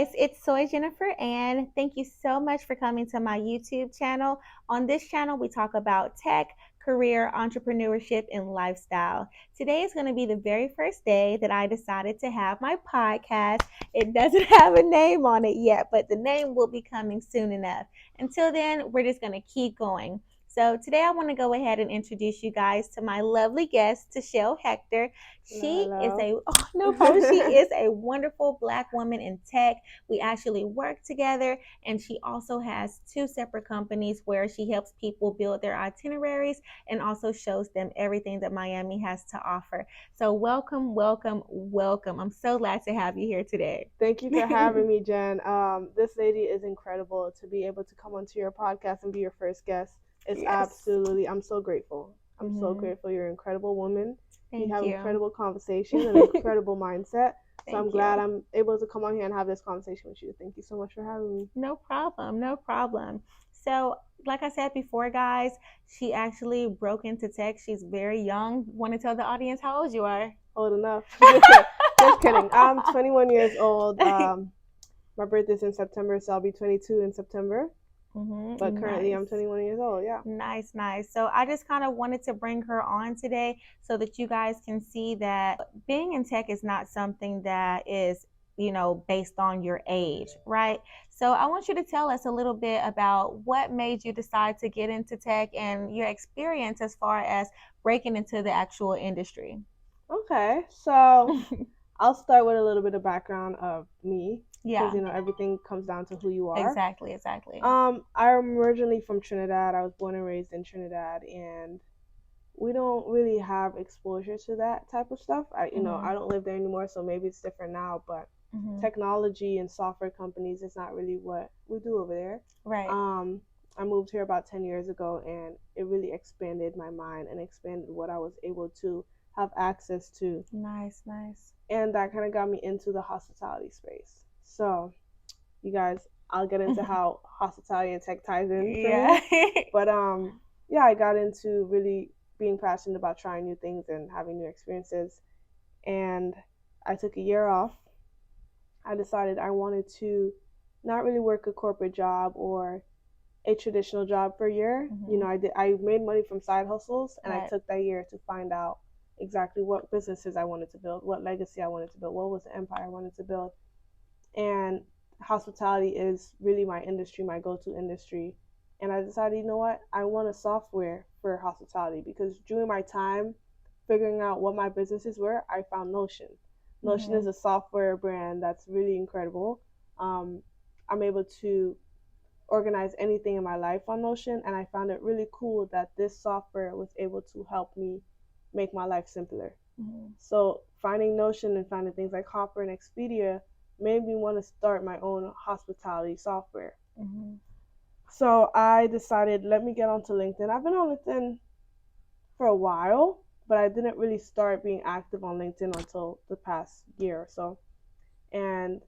guys, it's Soy Jennifer and thank you so much for coming to my YouTube channel. On this channel, we talk about tech, career, entrepreneurship, and lifestyle. Today is going to be the very first day that I decided to have my podcast. It doesn't have a name on it yet, but the name will be coming soon enough. Until then, we're just going to keep going. So today I want to go ahead and introduce you guys to my lovely guest, Tishel Hector. She is Hello. no problem. She is a wonderful Black woman in tech. We actually work together, and she also has two separate companies where she helps people build their itineraries and also shows them everything that Miami has to offer. So welcome, welcome, welcome. I'm so glad to have you here today. Thank you for having me, Jen. This lady is incredible to be able to come onto your podcast and be your first guest. It's absolutely, I'm so grateful. I'm so grateful. You're an incredible woman. Thank you have you. incredible conversation and incredible mindset. So I'm glad you. I'm able to come on here and have this conversation with you. Thank you so much for having me. No problem. No problem. So, like I said before, guys, she actually broke into tech. She's very young. Want to tell the audience how old you are? Old enough. Just kidding. I'm 21 years old. My birthday's in September, so I'll be 22 in September. But currently I'm 21 years old. Yeah. Nice, nice. So I just kind of wanted to bring her on today so that you guys can see that being in tech is not something that is, based on your age, right? So I want you to tell us a little bit about what made you decide to get into tech and your experience as far as breaking into the actual industry. Okay, so I'll start with a little bit of background of me. Yeah. Because, everything comes down to who you are. Exactly. I'm originally from Trinidad. I was born and raised in Trinidad, and we don't really have exposure to that type of stuff. I don't live there anymore, so maybe it's different now, but technology and software companies is not really what we do over there. Right. I moved here about 10 years ago, and it really expanded my mind and expanded what I was able to have access to. Nice, nice. And that kind of got me into the hospitality space. So, you guys, I'll get into how hospitality and tech ties in. Yeah. But yeah, I got into really being passionate about trying new things and having new experiences. And I took a year off. I decided I wanted to not really work a corporate job or a traditional job for a year. I made money from side hustles, and I took that year to find out exactly what businesses I wanted to build, what legacy I wanted to build, what was the empire I wanted to build. And hospitality is really my industry, my go-to industry. And I decided, you know what, I want a software for hospitality, because during my time figuring out what my businesses were, I found Notion. Notion is a software brand that's really incredible. I'm able to organize anything in my life on Notion, and I found it really cool that this software was able to help me make my life simpler. So finding Notion and finding things like Hopper and Expedia made me want to start my own hospitality software. So I decided, let me get onto LinkedIn. I've been on LinkedIn for a while, but I didn't really start being active on LinkedIn until the past year or so. And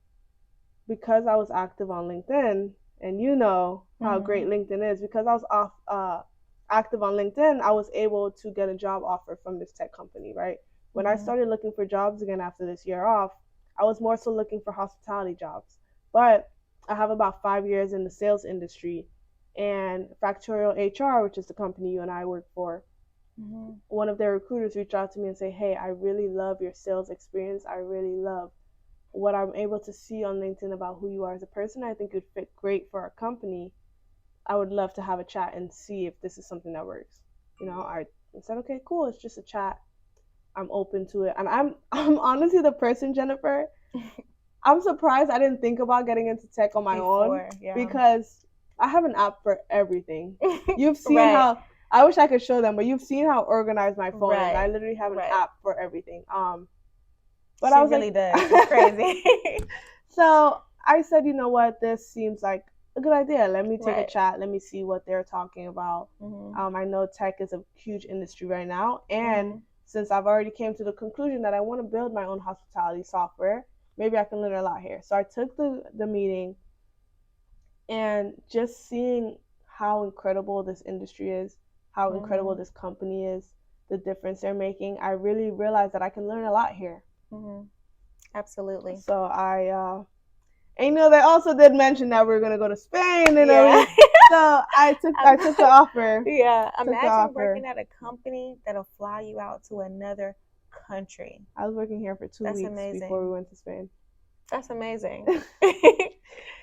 because I was active on LinkedIn, and you know how great LinkedIn is, because I was active on LinkedIn, I was able to get a job offer from this tech company, right? When I started looking for jobs again after this year off, I was more so looking for hospitality jobs. But I have about 5 years in the sales industry, and Factorial HR, which is the company you and I work for, one of their recruiters reached out to me and say, hey, I really love your sales experience. I really love what I'm able to see on LinkedIn about who you are as a person. I think it would fit great for our company. I would love to have a chat and see if this is something that works. I said, okay, cool. It's just a chat. I'm open to it. And I'm honestly the person, Jennifer, I'm surprised I didn't think about getting into tech on my own, because I have an app for everything. You've seen how, I wish I could show them, but you've seen how organized my phone is. I literally have an app for everything. But she I was really does. It's crazy. So I said, you know what, this seems like a good idea. Let me take a chat. Let me see what they're talking about. I know tech is a huge industry right now, and since I've already came to the conclusion that I want to build my own hospitality software, maybe I can learn a lot here. So I took the meeting, and just seeing how incredible this industry is, how incredible this company is, the difference they're making, I really realized that I can learn a lot here. Absolutely. So I And they also did mention that we were gonna go to Spain in a Yeah. week. So I took the offer. Yeah. Took the Imagine offer. working at a company that'll fly you out to another country. I was working here for 2 That's weeks amazing. before we went to Spain. That's amazing.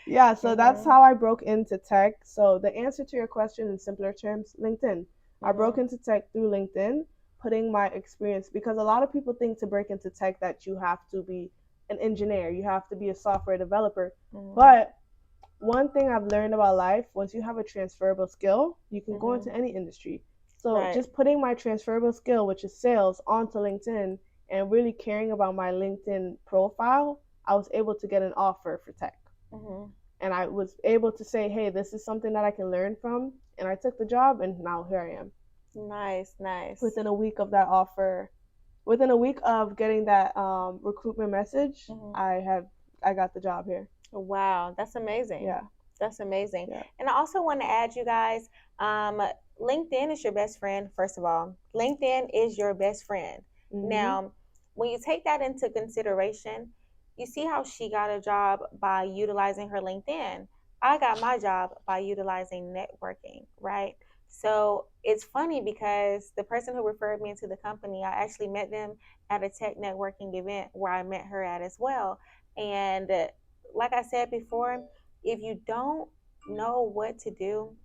Yeah, so that's how I broke into tech. So the answer to your question in simpler terms, LinkedIn. I broke into tech through LinkedIn, putting my experience, because a lot of people think to break into tech that you have to be an engineer, you have to be a software developer. But one thing I've learned about life, once you have a transferable skill, you can go into any industry. So just putting my transferable skill, which is sales, onto LinkedIn and really caring about my LinkedIn profile, I was able to get an offer for tech. And I was able to say, hey, this is something that I can learn from. And I took the job, and now here I am. Nice. Within a week of that offer, within a week of getting that recruitment message, I got the job here. Wow, that's amazing. Yeah. That's amazing. Yeah. And I also want to add, you guys, LinkedIn is your best friend, first of all. LinkedIn is your best friend. Now, when you take that into consideration, you see how she got a job by utilizing her LinkedIn. I got my job by utilizing networking, right? So it's funny because the person who referred me into the company, I actually met them at a tech networking event where I met her at as well. And like I said before, if you don't know what to do,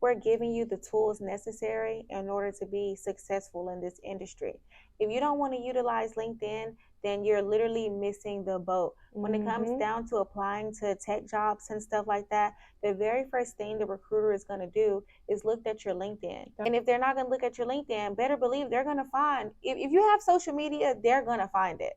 we're giving you the tools necessary in order to be successful in this industry. If you don't want to utilize LinkedIn, then you're literally missing the boat. When it comes down to applying to tech jobs and stuff like that, the very first thing the recruiter is going to do is look at your LinkedIn. And if they're not going to look at your LinkedIn, better believe they're going to find, if you have social media, they're going to find it.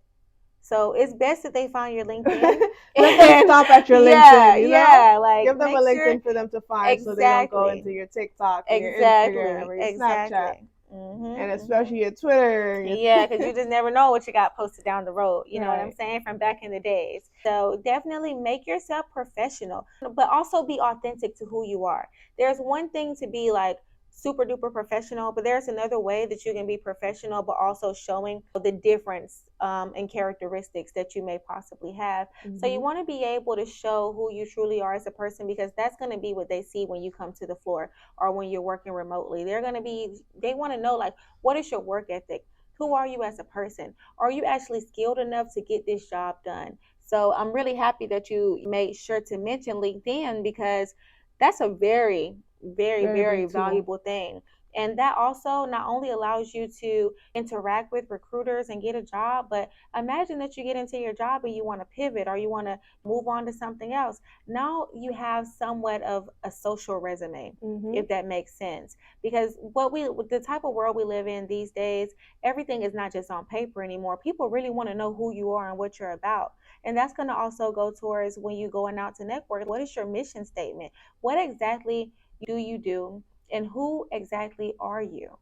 So it's best that they find your LinkedIn. Let them stop at your LinkedIn, you know? Yeah, like give them a LinkedIn for them to find, so they don't go into your TikTok or your Instagram or your Snapchat. And especially your Twitter. Yeah, because you just never know what you got posted down the road. You know what I'm saying? From back in the days. So definitely make yourself professional, but also be authentic to who you are. There's one thing to be like super duper professional, but there's another way that you can be professional, but also showing the difference and characteristics that you may possibly have. So you want to be able to show who you truly are as a person, because that's going to be what they see when you come to the floor or when you're working remotely. They want to know, like, what is your work ethic? Who are you as a person? Are you actually skilled enough to get this job done? So I'm really happy that you made sure to mention LinkedIn, because that's a very, very valuable thing. And that also not only allows you to interact with recruiters and get a job, but imagine that you get into your job and you want to pivot or you want to move on to something else. Now you have somewhat of a social resume, if that makes sense. Because the type of world we live in these days, everything is not just on paper anymore. People really want to know who you are and what you're about. And that's going to also go towards when you're going out to network. What is your mission statement? What exactly do you do? And who exactly are you?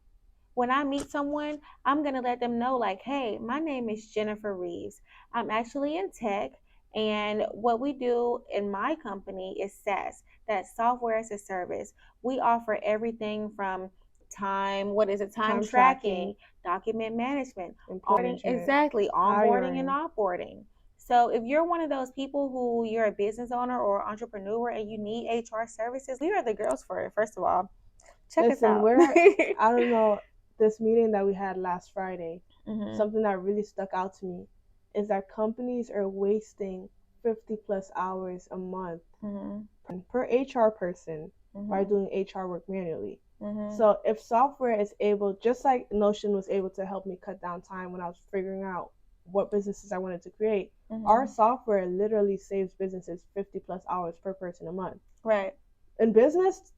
When I meet someone, I'm going to let them know, like, hey, my name is Jennifer Reeves. I'm actually in tech. And what we do in my company is SaaS, that's software as a service. We offer everything from time tracking, document management, onboarding and offboarding. So if you're one of those people who you're a business owner or entrepreneur and you need HR services, we are the girls for it. First of all, check us out. I don't know, this meeting that we had last Friday, something that really stuck out to me is that companies are wasting 50 plus hours a month per HR person by doing HR work manually. So if software is able, just like Notion was able to help me cut down time when I was figuring out what businesses I wanted to create, our software literally saves businesses 50 plus hours per person a month. Right. In business,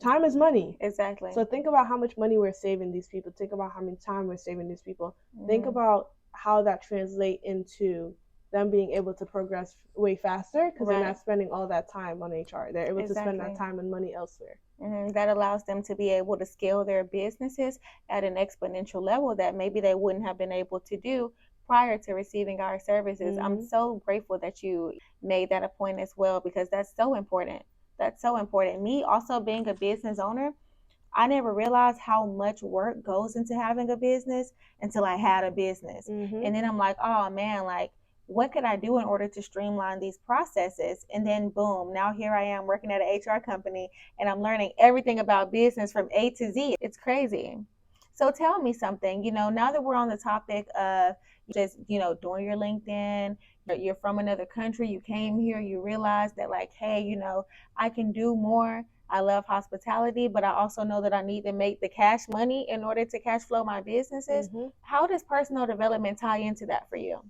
time is money. Exactly. So think about how much money we're saving these people. Think about how much time we're saving these people. Think about how that translates into them being able to progress way faster, because they're not spending all that time on HR. They're able to spend that time and money elsewhere. That allows them to be able to scale their businesses at an exponential level that maybe they wouldn't have been able to do prior to receiving our services. I'm so grateful that you made that a point as well, because that's so important. That's so important. Me also being a business owner, I never realized how much work goes into having a business until I had a business. And then I'm like, oh man, like what could I do in order to streamline these processes? And then boom, now here I am working at an HR company and I'm learning everything about business from A to Z. It's crazy. So tell me something, now that we're on the topic of just, doing your LinkedIn, you're from another country, you came here, you realized that like, hey, I can do more. I love hospitality, but I also know that I need to make the cash money in order to cash flow my businesses. How does personal development tie into that for you?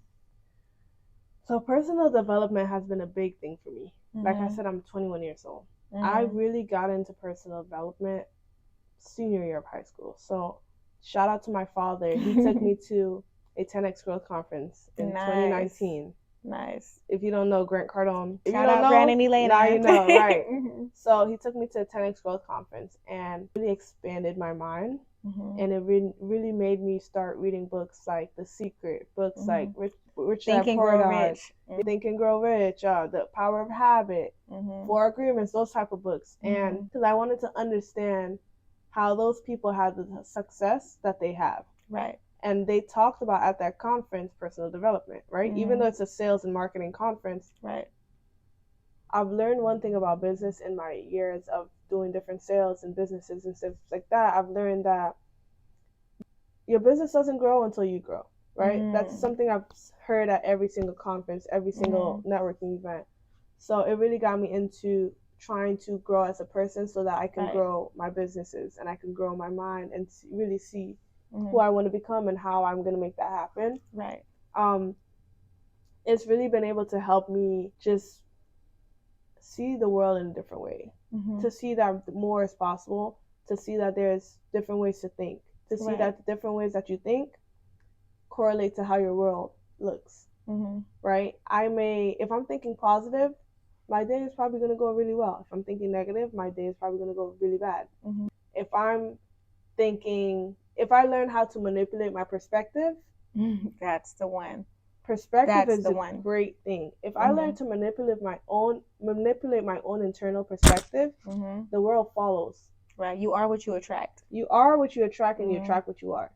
So personal development has been a big thing for me. Like I said, I'm 21 years old. I really got into personal development senior year of high school. So shout out to my father. He took me to a 10X Growth Conference in 2019. Nice. If you don't know Grant Cardone, if Shout you don't out know, Brandon Elena. now you know, right? So he took me to a 10X Growth Conference and really expanded my mind. And it really made me start reading books like The Secret, books like Rich Dad Poor Dad, Think and Grow Rich, The Power of Habit, Four Agreements, those type of books. And because I wanted to understand how those people had the success that they have. Right. And they talked about at that conference personal development, right? Even though it's a sales and marketing conference. Right. I've learned one thing about business in my years of doing different sales and businesses and stuff like that. I've learned that your business doesn't grow until you grow, right? That's something I've heard at every single conference, every single networking event. So it really got me into trying to grow as a person so that I can grow my businesses and I can grow my mind and really see who I want to become and how I'm going to make that happen. Right. It's really been able to help me just see the world in a different way, to see that more is possible, to see that there's different ways to think, to see that the different ways that you think correlate to how your world looks, right? If I'm thinking positive, my day is probably going to go really well. If I'm thinking negative, my day is probably going to go really bad. If I learn how to manipulate my perspective, that's the one. Perspective is a great thing. If I learn to manipulate my own internal perspective, the world follows. Right. You are what you attract. You are what you attract, and you attract what you are.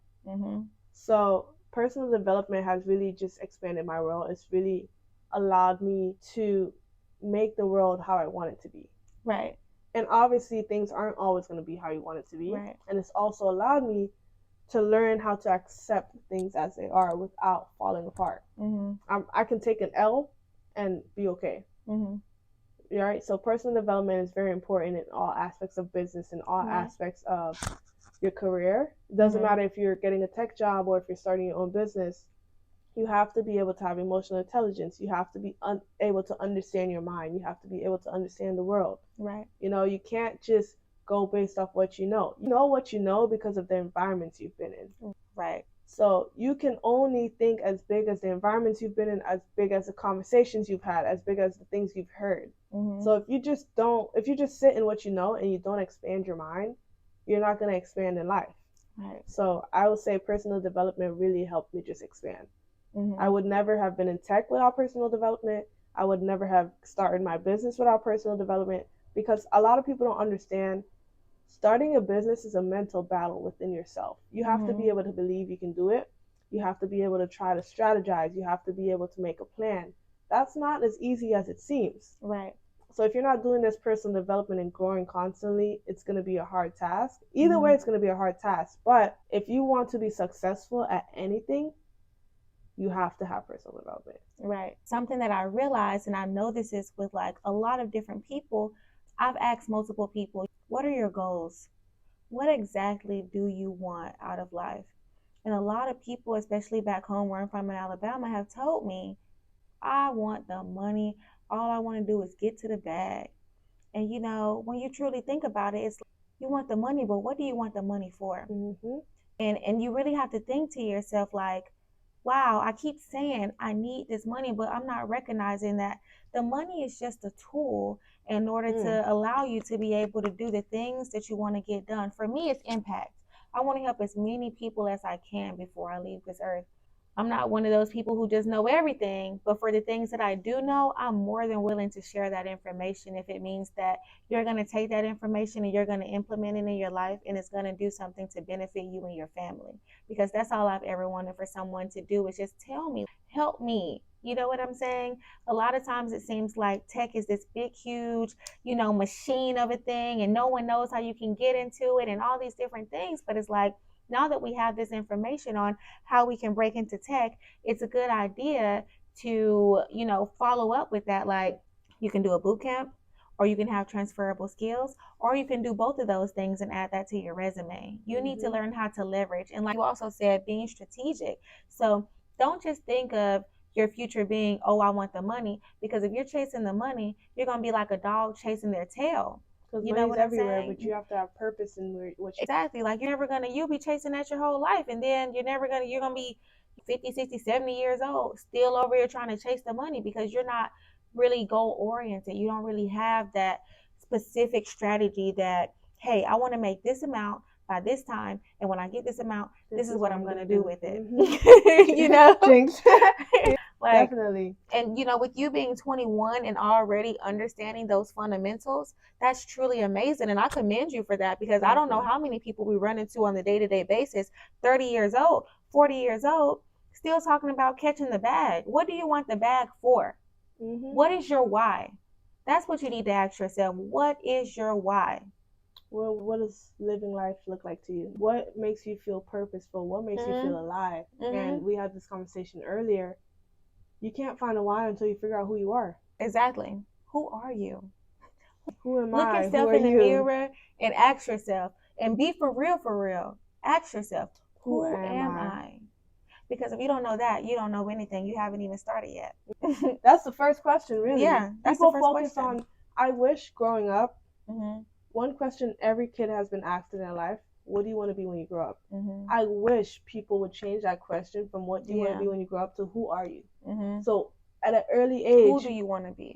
So personal development has really just expanded my world. It's really allowed me to make the world how I want it to be. Right. And obviously things aren't always going to be how you want it to be. Right. And it's also allowed me to learn how to accept things as they are without falling apart. I can take an L and be okay. Right? So personal development is very important in all aspects of business and all aspects of your career. It doesn't matter if you're getting a tech job or if you're starting your own business. You have to be able to have emotional intelligence. You have to be able to understand your mind. You have to be able to understand the world. Right. You can't just go based off what you know. You know what you know because of the environments you've been in. Right. So you can only think as big as the environments you've been in, as big as the conversations you've had, as big as the things you've heard. So if you just sit in what you know and you don't expand your mind, you're not going to expand in life. Right. So I would say personal development really helped me just expand. I would never have been in tech without personal development. I would never have started my business without personal development, because a lot of people don't understand starting a business is a mental battle within yourself. You have to be able to believe you can do it. You have to be able to try to strategize. You have to be able to make a plan. That's not as easy as it seems. Right. So if you're not doing this personal development and growing constantly, it's going to be a hard task. Either way, it's going to be a hard task. But if you want to be successful at anything, you have to have personal development. Right. Something that I realized, and I know this is with like a lot of different people, I've asked multiple people, what are your goals? What exactly do you want out of life? And a lot of people, especially back home where I'm from in Alabama, have told me, I want the money. All I want to do is get to the bag. And when you truly think about it, it's like, you want the money, but what do you want the money for? And you really have to think to yourself like, wow, I keep saying I need this money, but I'm not recognizing that the money is just a tool in order to allow you to be able to do the things that you want to get done. For me, it's impact. I want to help as many people as I can before I leave this earth. I'm not one of those people who just know everything, but for the things that I do know, I'm more than willing to share that information if it means that you're going to take that information and you're going to implement it in your life and it's going to do something to benefit you and your family. Because that's all I've ever wanted for someone to do is just tell me, help me, You know what I'm saying? A lot of times it seems like tech is this big, huge, machine of a thing, and no one knows how you can get into it and all these different things. But it's like, now that we have this information on how we can break into tech, it's a good idea to, follow up with that. Like, you can do a boot camp, or you can have transferable skills, or you can do both of those things and add that to your resume. You need to learn how to leverage. And like you also said, being strategic. So don't just think of your future being, oh, I want the money. Because if you're chasing the money, you're going to be like a dog chasing their tail. Because money's everywhere, but you have to have purpose in what you... Exactly. Like, you'll be chasing that your whole life. And then you're going to be 50, 60, 70 years old, still over here trying to chase the money because you're not really goal oriented. You don't really have that specific strategy that, hey, I want to make this amount by this time. And when I get this amount, this is what I'm going to do with it. Jinx. Like, definitely. And with you being 21 and already understanding those fundamentals, that's truly amazing. And I commend you for that, because I don't know how many people we run into on the day-to-day basis, 30 years old, 40 years old, still talking about catching the bag. What do you want the bag for? What is your why? That's what you need to ask yourself. What is your why? Well, what does living life look like to you? What makes you feel purposeful? What makes you feel alive? And we had this conversation earlier. You can't find a why until you figure out who you are. Exactly. Who are you? Who am Look I? yourself in the mirror and ask yourself, and be for real, for real. Ask yourself, who am I? Because if you don't know that, you don't know anything. You haven't even started yet. That's the first question, really. Yeah, that's People the first focus question. on, I wish growing up, one question every kid has been asked in their life: what do you want to be when you grow up? I wish people would change that question from what do you want to be when you grow up to who are you? So at an early age, who do you want to be?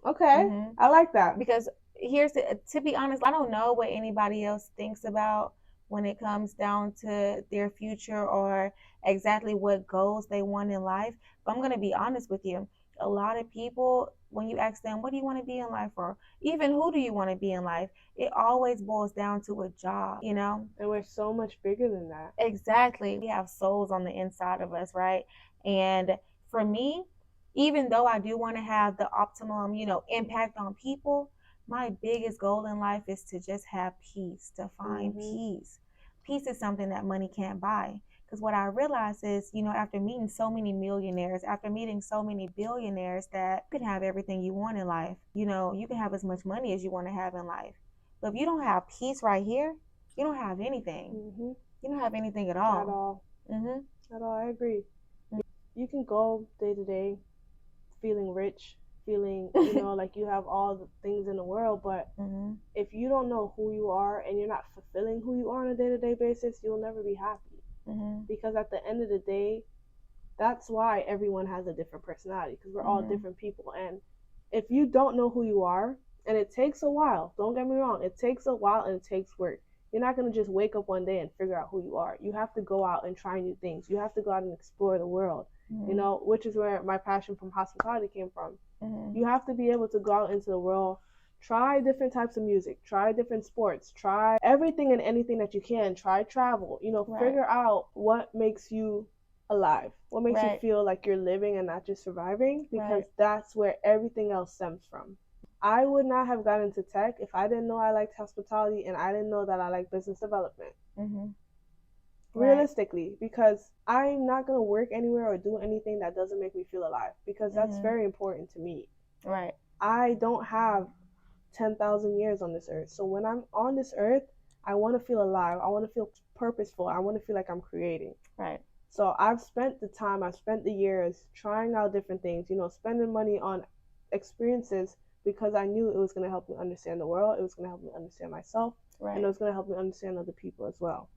Okay, I like that. Because to be honest, I don't know what anybody else thinks about when it comes down to their future or exactly what goals they want in life. But I'm going to be honest with you. A lot of people, when you ask them, what do you want to be in life, or even who do you want to be in life, it always boils down to a job, And we're so much bigger than that. Exactly. We have souls on the inside of us, right? And for me, even though I do want to have the optimum, impact on people, my biggest goal in life is to just have peace, to find peace. Peace is something that money can't buy. Because what I realize is, after meeting so many millionaires, after meeting so many billionaires, that you can have everything you want in life. You can have as much money as you want to have in life. But if you don't have peace right here, you don't have anything. You don't have anything at all. At all. At all, I agree. You can go day to day feeling rich, feeling, like you have all the things in the world, but if you don't know who you are and you're not fulfilling who you are on a day-to-day basis, you'll never be happy. Because at the end of the day, that's why everyone has a different personality, because we're all different people. And if you don't know who you are, and it takes a while, don't get me wrong, it takes a while and it takes work. You're not going to just wake up one day and figure out who you are. You have to go out and try new things. You have to go out and explore the world, which is where my passion from hospitality came from. You have to be able to go out into the world, try different types of music, try different sports, try everything and anything that you can, try travel, figure out what makes you alive, what makes you feel like you're living and not just surviving, because that's where everything else stems from. I would not have gotten into tech if I didn't know I liked hospitality and I didn't know that I liked business development. Realistically, because I'm not going to work anywhere or do anything that doesn't make me feel alive, because that's very important to me. I don't have 10,000 years on this earth. So when I'm on this earth, I want to feel alive. I want to feel purposeful. I want to feel like I'm creating. So I've spent the years trying out different things, spending money on experiences, because I knew it was going to help me understand the world. It was going to help me understand myself. And it was going to help me understand other people as well.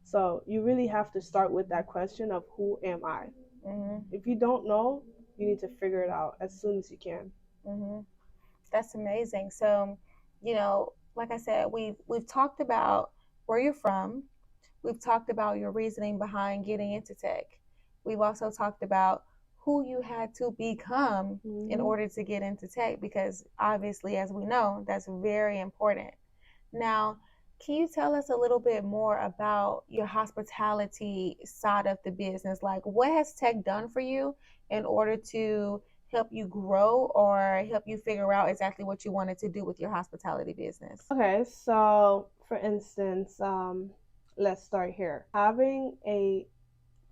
So you really have to start with that question of who am I? If you don't know, you need to figure it out as soon as you can. That's amazing. So, like I said, we've talked about where you're from. We've talked about your reasoning behind getting into tech. We've also talked about who you had to become in order to get into tech, because obviously, as we know, that's very important. Now, Can you tell us a little bit more about your hospitality side of the business? Like, what has tech done for you in order to help you grow or help you figure out exactly what you wanted to do with your hospitality business? Okay, so for instance, let's start here. Having a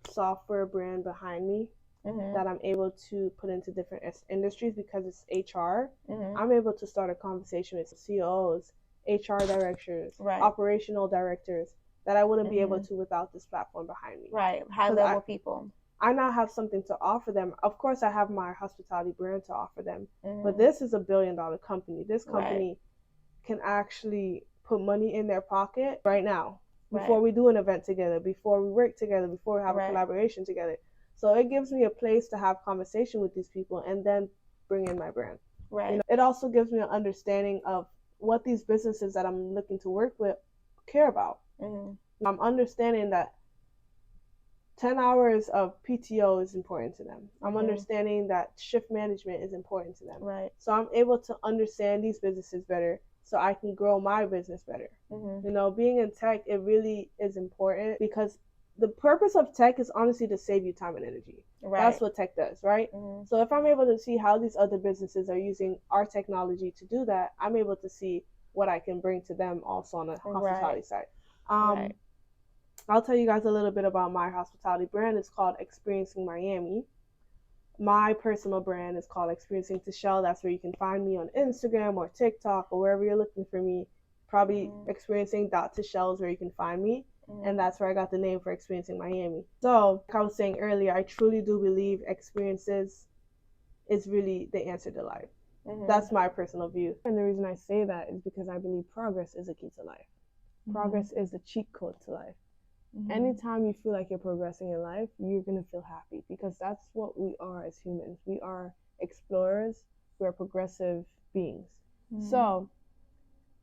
software brand behind me that I'm able to put into different industries because it's HR. I'm able to start a conversation with CEOs, HR directors, Right. operational directors that I wouldn't be able to without this platform behind me. Right. High level people. I now have something to offer them. Of course, I have my hospitality brand to offer them, but this is $1 billion company. This company can actually put money in their pocket right now before we do an event together, before we work together, before we have a collaboration together. So it gives me a place to have conversation with these people and then bring in my brand. Right. You know, it also gives me an understanding of what these businesses that I'm looking to work with care about. I'm understanding that 10 hours of PTO is important to them. I'm understanding that shift management is important to them. Right. So I'm able to understand these businesses better so I can grow my business better. You know, being in tech, it really is important because the purpose of tech is honestly to save you time and energy. Right. That's what tech does, right? So if I'm able to see how these other businesses are using our technology to do that, I'm able to see what I can bring to them also on the hospitality side. I'll tell you guys a little bit about my hospitality brand. It's called Experiencing Miami. My personal brand is called Experiencing Tishel. That's where you can find me on Instagram or TikTok or wherever you're looking for me. Probably experiencing.tishel is where you can find me. And that's where I got the name for Experiencing Miami. So, like I was saying earlier, I truly do believe experiences is really the answer to life. That's my personal view. And the reason I say that is because I believe progress is a key to life. Progress is the cheat code to life. Anytime you feel like you're progressing in life, you're going to feel happy because that's what we are as humans. We are explorers, we're progressive beings. So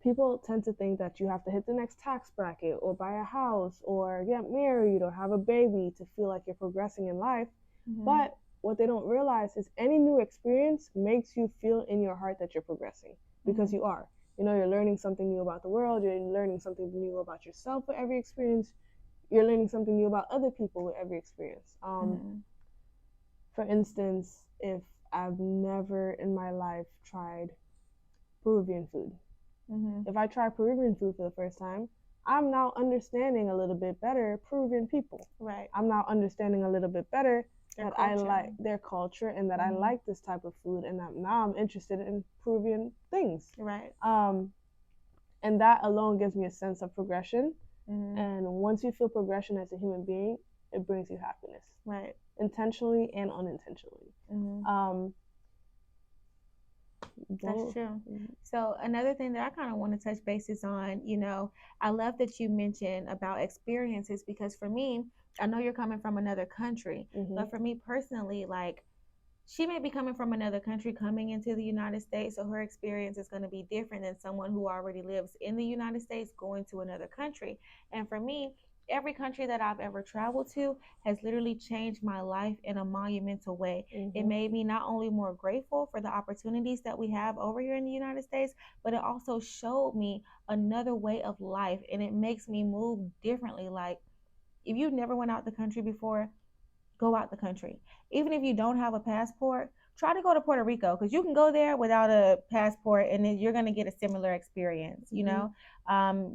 people tend to think that you have to hit the next tax bracket or buy a house or get married or have a baby to feel like you're progressing in life. But what they don't realize is any new experience makes you feel in your heart that you're progressing because you are. You know, you're learning something new about the world, you're learning something new about yourself with every experience. You're learning something new about other people with every experience. For instance, if I've never in my life tried Peruvian food, if I try Peruvian food for the first time, I'm now understanding a little bit better Peruvian people. Right. I'm now understanding a little bit better that I like their culture and that I like this type of food, and that now I'm interested in Peruvian things. Right. And that alone gives me a sense of progression. And once you feel progression as a human being, it brings you happiness. Right. Intentionally and unintentionally. That's true. So another thing that I kind of want to touch bases on, you know, I love that you mentioned about experiences because for me, I know you're coming from another country, but for me personally, like she may be coming from another country coming into the United States, so her experience is going to be different than someone who already lives in the United States going to another country. And for me, every country that I've ever traveled to has literally changed my life in a monumental way. It made me not only more grateful for the opportunities that we have over here in the United States, but it also showed me another way of life, and it makes me move differently. Like, if you never went out the country before, go out the country. Even if you don't have a passport, try to go to Puerto Rico because you can go there without a passport, and then you're gonna get a similar experience. You know,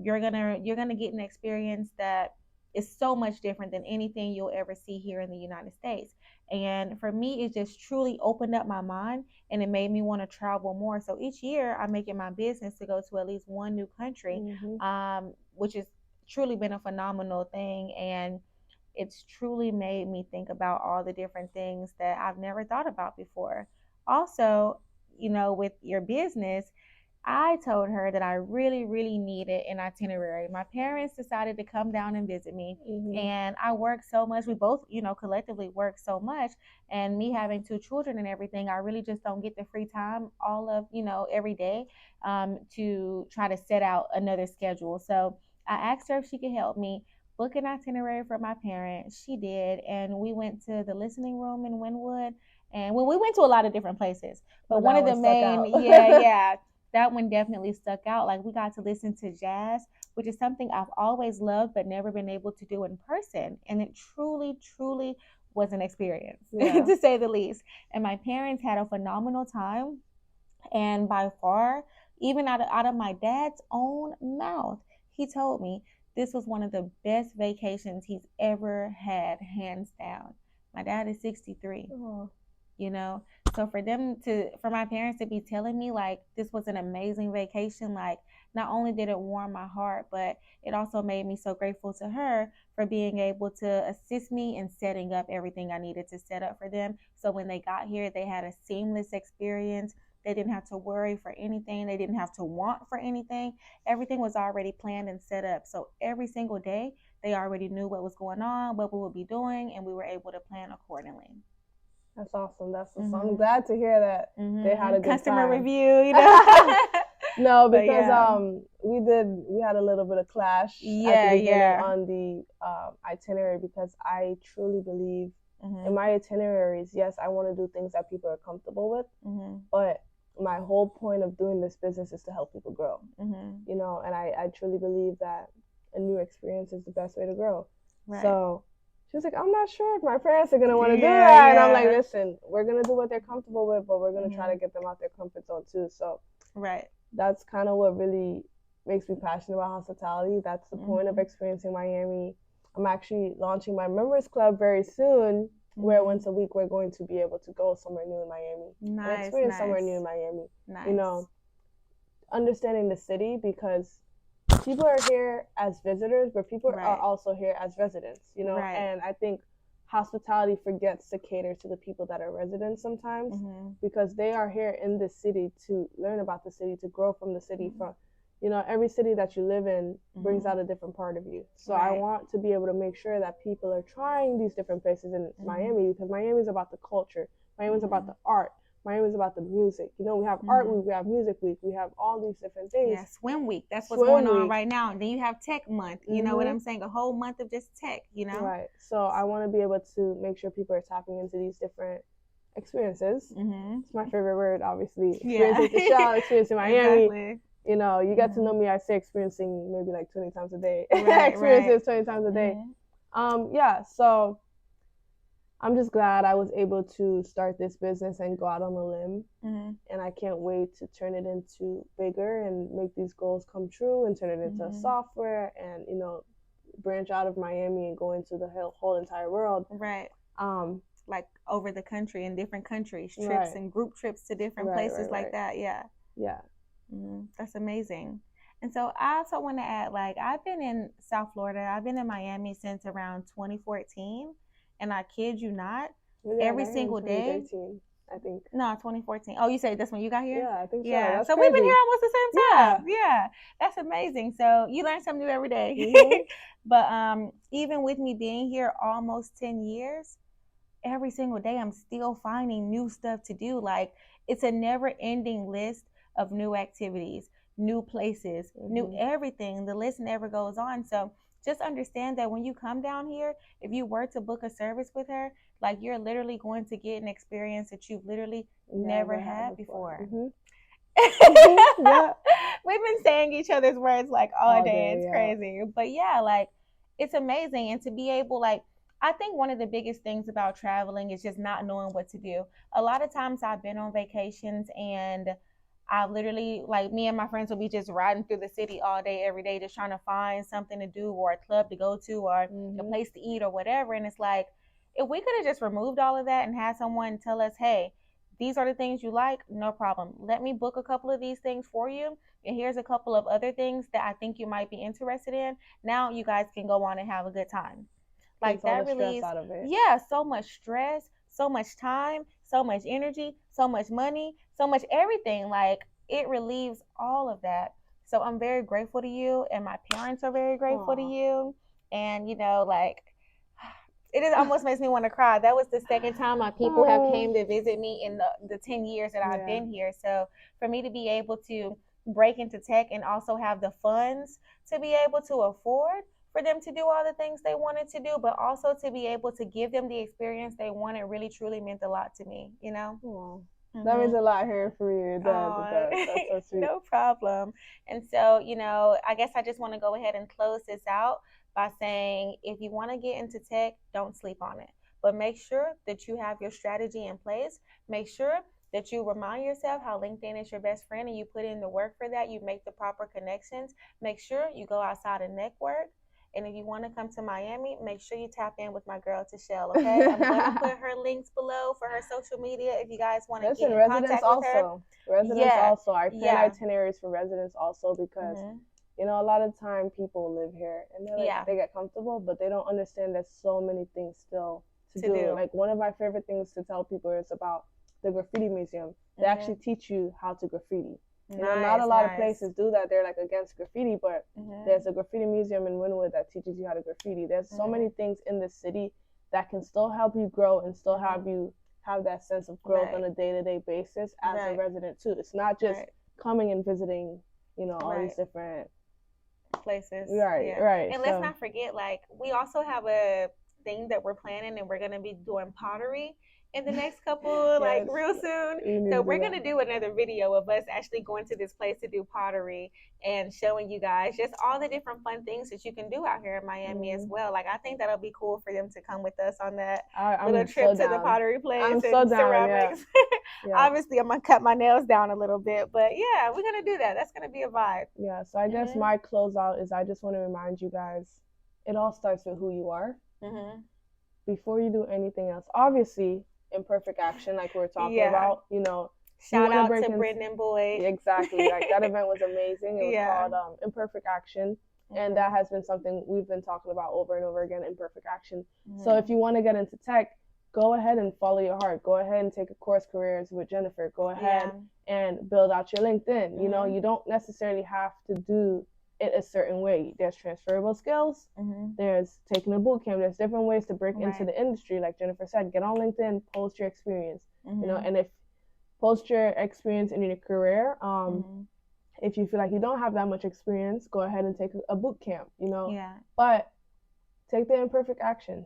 you're gonna get an experience that is so much different than anything you'll ever see here in the United States. And for me, it just truly opened up my mind, and it made me want to travel more. So each year, I make it my business to go to at least one new country, which has truly been a phenomenal thing. And it's truly made me think about all the different things that I've never thought about before. Also, you know, with your business, I told her that I really, really needed an itinerary. My parents decided to come down and visit me, and I work so much. We both, you know, collectively work so much, and me having two children and everything, I really just don't get the free time all of, you know, every day to try to set out another schedule. So I asked her if she could help me book an itinerary for my parents. She did, and we went to the listening room in Wynwood, and well, we went to a lot of different places, but one of the main, yeah, that one definitely stuck out. Like, we got to listen to jazz which is something I've always loved but never been able to do in person. And it truly, truly was an experience, to say the least. And my parents had a phenomenal time. And by far, even out of my dad's own mouth, he told me this was one of the best vacations he's ever had, hands down. My dad is 63. Oh. You know, so for my parents to be telling me like this was an amazing vacation, like not only did it warm my heart, but it also made me so grateful to her for being able to assist me in setting up everything I needed to set up for them. So when they got here, they had a seamless experience. They didn't have to worry for anything. They didn't have to want for anything. Everything was already planned and set up. So every single day, they already knew what was going on, what we would be doing, and we were able to plan accordingly. That's awesome. I'm glad to hear that they had a good customer time. Review, you know. No, because we had a little bit of clash at the beginning on the itinerary, because I truly believe in my itineraries, yes, I want to do things that people are comfortable with, but my whole point of doing this business is to help people grow. You know, and I truly believe that a new experience is the best way to grow. Right. So she was like, I'm not sure if my parents are going to want to do that. And I'm like, listen, we're going to do what they're comfortable with, but we're going to try to get them out their comfort zone too. So that's kind of what really makes me passionate about hospitality. That's the point of experiencing Miami. I'm actually launching my members club very soon, where once a week we're going to be able to go somewhere new in Miami. And experience somewhere new in Miami. You know, understanding the city, because people are here as visitors, but people are also here as residents, you know, and I think hospitality forgets to cater to the people that are residents sometimes, because they are here in the city to learn about the city, to grow from the city. From, you know, every city that you live in brings out a different part of you. So I want to be able to make sure that people are trying these different places in Miami, because Miami is about the culture, Miami is about the art, Miami is about the music. You know, we have art week, we have music week, we have all these different things. Yeah, swim week. That's what's going on right now. And then you have tech month. You know what I'm saying? A whole month of just tech, you know? Right. So I want to be able to make sure people are tapping into these different experiences. It's my favorite word, obviously. Experiencing Tishel, experiencing Miami. Exactly. You know, you get to know me, I say experiencing maybe like 20 times a day. Experiences 20 times a day. So I'm just glad I was able to start this business and go out on a limb. And I can't wait to turn it into bigger and make these goals come true and turn it into software and, you know, branch out of Miami and go into the whole entire world. Right. Like over the country, in different countries, trips and group trips to different places like that. Yeah. Yeah. That's amazing. And so I also want to add, like, I've been in South Florida. I've been in Miami since around 2014. And I kid you not, every single day. 2013, I think. No, 2014. Oh, you say that's when you got here? Yeah, I think so. Yeah, that's so crazy. We've been here almost the same time. Yeah, that's amazing. So you learn something new every day. But even with me being here almost 10 years, every single day I'm still finding new stuff to do. Like, it's a never-ending list of new activities, new places, new everything. The list never goes on. So just understand that when you come down here, if you were to book a service with her, like, you're literally going to get an experience that you've literally never had before. We've been saying each other's words like all day. It's crazy. But yeah, like, it's amazing. And to be able, like, I think one of the biggest things about traveling is just not knowing what to do. A lot of times I've been on vacations and I literally, like, me and my friends will be just riding through the city all day, every day, just trying to find something to do or a club to go to or a place to eat or whatever. And it's like, if we could have just removed all of that and had someone tell us, hey, these are the things you like, no problem. Let me book a couple of these things for you. And here's a couple of other things that I think you might be interested in. Now you guys can go on and have a good time. Like, that relieves so much stress, so much time, so much energy, so much money, so much everything. Like, it relieves all of that. So I'm very grateful to you, and my parents are very grateful to you. And, you know, like, it almost makes me want to cry. That was the second time my people have came to visit me in the 10 years that I've been here. So for me to be able to break into tech and also have the funds to be able to afford for them to do all the things they wanted to do, but also to be able to give them the experience they wanted, really truly meant a lot to me, you know? That means Mm-hmm. a lot hearing from you. It does. It Oh, does. That's so sweet. no problem. And so, I guess I just want to go ahead and close this out by saying if you want to get into tech, don't sleep on it. But make sure that you have your strategy in place. Make sure that you remind yourself how LinkedIn is your best friend and you put in the work for that. You make the proper connections. Make sure you go outside and network. And if you want to come to Miami, make sure you tap in with my girl Tishel, okay? I'm going to put her links below for her social media if you guys want to get Listen, in residents contact with her. also. Residents Yeah, also. I plan yeah, itineraries for residents also because, hmm a lot of time people live here and they're like, yeah, they get comfortable, but they don't understand there's so many things still to to do. do. Like, one of my favorite things to tell people is about the graffiti museum. They actually teach you how to graffiti. Not a Nice, lot of nice. places do that. They're like against graffiti, but hmm there's a graffiti museum in Wynwood that teaches you how to graffiti. There's so many things in the city that can still help you grow and still have you have that sense of growth Right. on a day-to-day basis as a Right. resident too. It's not just Right. coming and visiting, all Right. these different Places. right, Yeah. right. And let's not forget, like, we also have a thing that we're planning and we're gonna be doing pottery in the next couple, like yes, real soon. we need So to do we're that. gonna do another video of us actually going to this place to do pottery and showing you guys just all the different fun things that you can do out here in Miami as well. Like I think that'll be cool for them to come with us on that little I'm trip so to the down. pottery place I'm so and down, yeah. ceramics. Yeah. Obviously, I'm gonna cut my nails down a little bit, but yeah, we're gonna do that. That's gonna be a vibe. Yeah, so I guess my closeout is I just want to remind you guys, it all starts with who you are before you do anything else. Obviously, imperfect action, like we were talking about, Shout out to Brendan Boyd. Exactly. Like that event was amazing. It was called Imperfect Action. And that has been something we've been talking about over and over again, imperfect action. So if you want to get into tech, go ahead and follow your heart. Go ahead and take a course careers with Jennifer. Go ahead and build out your LinkedIn. You don't necessarily have to do it a certain way. There's transferable skills. There's taking a boot camp. There's different ways to break into the industry. Like Jennifer said, get on LinkedIn, post your experience. And if post your experience in your career. If you feel like you don't have that much experience, go ahead and take a boot camp, But take the imperfect action.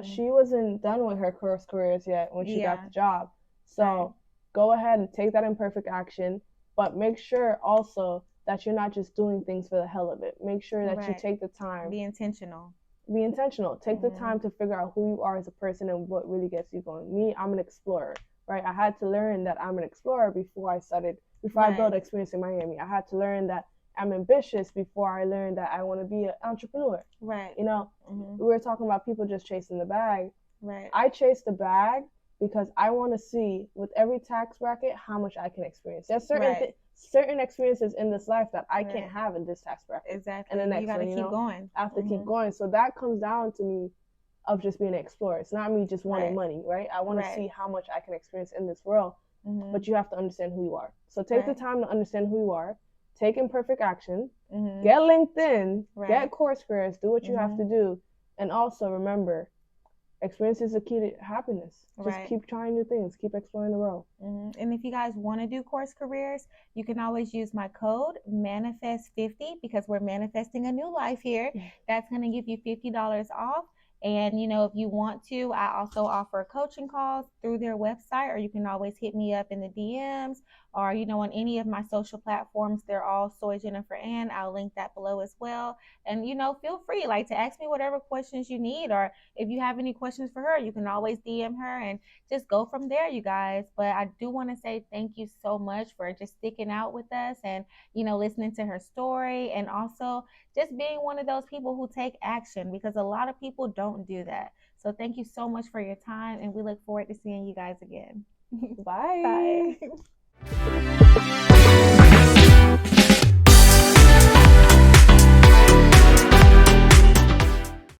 She wasn't done with her course careers yet when she got the job. So go ahead and take that imperfect action, but make sure also that you're not just doing things for the hell of it. Make sure that you take the time. Be intentional. Be intentional. Take the time to figure out who you are as a person and what really gets you going. Me, I'm an explorer, right? I had to learn that I'm an explorer before I built experience in Miami. I had to learn that I'm ambitious before I learned that I want to be an entrepreneur. Right. We were talking about people just chasing the bag. Right. I chase the bag because I want to see with every tax bracket how much I can experience. There's certain experiences in this life that I can't have in this tax bracket. Exactly. And the next you gotta keep going. I have to keep going. So that comes down to me of just being an explorer. It's not me just wanting money, right? I want to see how much I can experience in this world. But you have to understand who you are. So take the time to understand who you are. Take imperfect action. Get LinkedIn. Get course careers. Do what you have to do. And also remember, experience is the key to happiness. Just keep trying new things. Keep exploring the world. And if you guys want to do course careers, you can always use my code manifest50 because we're manifesting a new life here. That's going to give you $50 off. And, if you want to, I also offer coaching calls through their website, or you can always hit me up in the DMs or, on any of my social platforms. They're all Soy Jennifer Ann. I'll link that below as well. And, feel free to ask me whatever questions you need, or if you have any questions for her, you can always DM her and just go from there, you guys. But I do want to say thank you so much for just sticking out with us and, listening to her story, and also just being one of those people who take action, because a lot of people don't do that. So thank you so much for your time, and we look forward to seeing you guys again. Bye. Bye.